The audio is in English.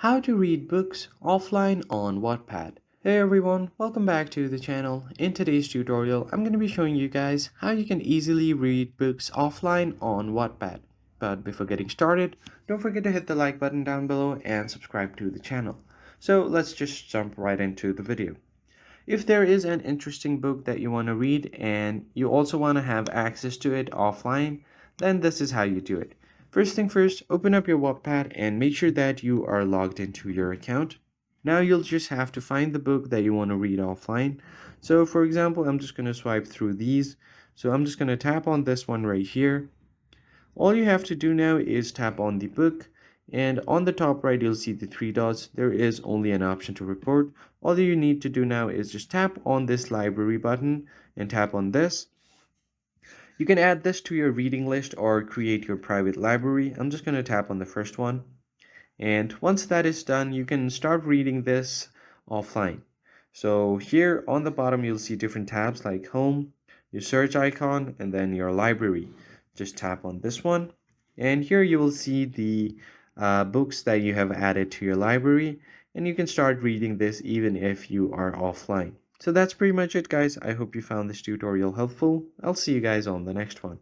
How to read books offline on Wattpad. Hey everyone, welcome back to the channel. In today's tutorial, I'm going to be showing you guys how you can easily read books offline on Wattpad. But before getting started, don't forget to hit the like button down below and subscribe to the channel. So let's just jump right into the video. If there is an interesting book that you want to read and you also want to have access to it offline, then this is how you do it. First thing first, open up your Wattpad and make sure that you are logged into your account. Now you'll just have to find the book that you want to read offline. So for example, I'm just going to swipe through these. So I'm just going to tap on this one right here. All you have to do now is tap on the book, and on the top right you'll see the three dots. There is only an option to report. All you need to do now is just tap on this library button and tap on this. You can add this to your reading list or create your private library. I'm just going to tap on the first one. And once that is done, you can start reading this offline. So here on the bottom, you'll see different tabs like home, your search icon, and then your library. Just tap on this one. And here you will see the books that you have added to your library. And you can start reading this even if you are offline. So that's pretty much it, guys. I hope you found this tutorial helpful. I'll see you guys on the next one.